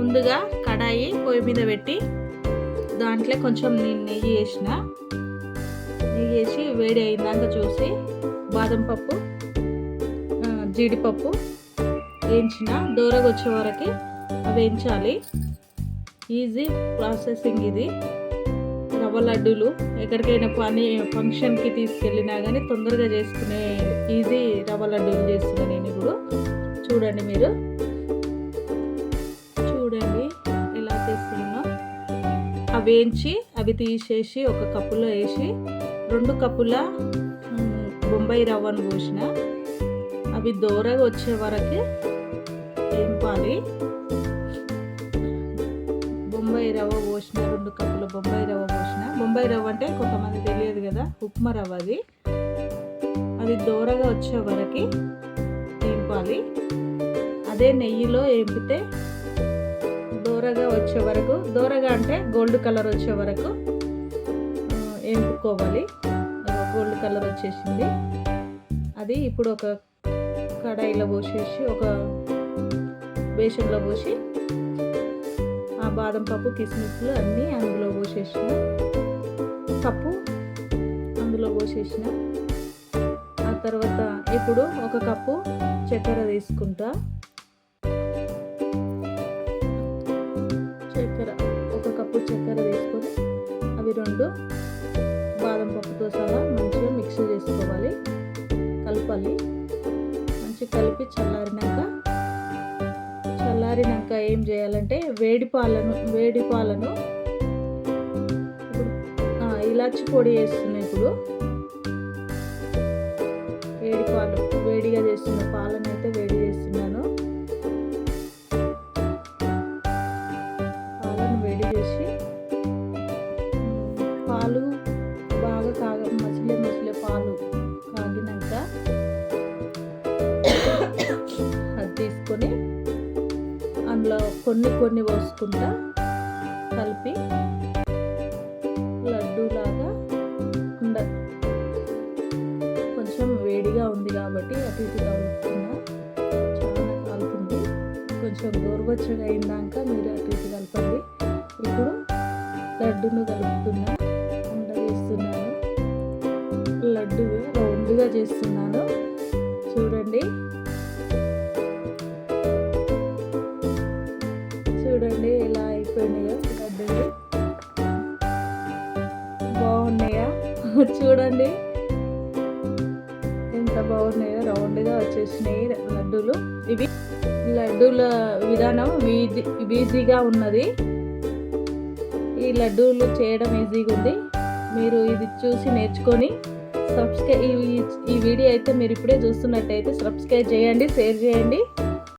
ముందుగా కడాయి పొయ్యి మీద పెట్టి దాంట్లో కొంచెం నెయ్యి వేసి వేడి అయిందాక చూసి బాదం పప్పు జీడిపప్పు వేయించిన దూరగా వచ్చే వరకు వేయించాలి. ఈజీ ప్రాసెసింగ్ ఇది. రవ్వ లడ్డూలు ఎక్కడికైనా ఫంక్షన్కి తీసుకెళ్ళినా కానీ తొందరగా చేసుకునే ఈజీ రవ్వ లడ్డూలు చేస్తున్నాను నేను ఇప్పుడు. చూడండి, మీరు చూడండి ఎలా చేస్తున్నా. అవి వేయించి అవి తీసేసి ఒక కప్పులో వేసి 2 కప్పుల బొంబాయి రవ్వను పోసిన అవి దూరగా వచ్చే వరకు వేయింపాలి. బొంబాయి రవ్వ పోసిన 2 కప్పుల బొంబాయి రవ్వ పోసిన. బొంబాయి రవ్వ అంటే కొంతమంది తెలియదు కదా, ఉప్మా రవ్వ. అది దూరగా వచ్చే వరకు వేయింపాలి. అదే నెయ్యిలో వేపితే దూరగా వచ్చే వరకు, దూరగా అంటే గోల్డ్ కలర్ వచ్చే వరకు వేపుకోవాలి. గోల్డ్ కలర్ వచ్చేసింది. అది ఇప్పుడు ఒక కడాయిలో పోసేసి ఒక బేషన్లో పోసి ఆ బాదం పప్పు కిస్మిస్లు అన్నీ అందులో పోసేసిన, కప్పు అందులో పోసేసిన. ఆ తర్వాత ఇప్పుడు ఒక కప్పు చక్కెర తీసుకుంటా. ఒక కప్పు చక్కెర తీసుకొని అవి 2 బాదం పప్పుతో సహా మంచిగా మిక్స్ చేసుకోవాలి, కలపాలి. మంచిగా కలిపి చల్లారినాక ఏం చేయాలంటే వేడి పాలను ఇలాచి పొడి వేస్తున్నా. ఇప్పుడు వేడిగా చేస్తున్న పాలను అయితే వేడి చేస్తున్నాను. పాలను వేడి చేసి పాలు బాగా మసిలే పాలు కాగినాక అది తీసుకొని అందులో కొన్ని పోసుకుంటా కలిపి లడ్డూలాగా కొంచెం వేడిగా ఉంది కాబట్టి అటు ఇటు కలుపుతున్నా. చాలా కాలుతుంది. కొంచెం గోరువెచ్చగా అయిందాక మీరు అటు ఇటు కలపండి. ఇప్పుడు లడ్డూను కలుపుతున్నా, వేస్తున్నాను. లడ్డు రౌండ్గా చేస్తున్నాను. చూడండి ఎలా అయిపోయినాయో లడ్డూలు. బాగున్నాయా? చూడండి ఎంత బాగున్నాయో. రౌండ్గా వచ్చేసినాయి లడ్డూలు. ఇవి లడ్డూల విధానం ఈజీగా ఉన్నది. ఈ లడ్డూలు చేయడం ఈజీగా ఉంది. మీరు ఇది చూసి నేర్చుకొని ఈ వీడియో అయితే మీరు ఇప్పుడే చూస్తున్నట్టయితే సబ్స్క్రైబ్ చేయండి, షేర్ చేయండి.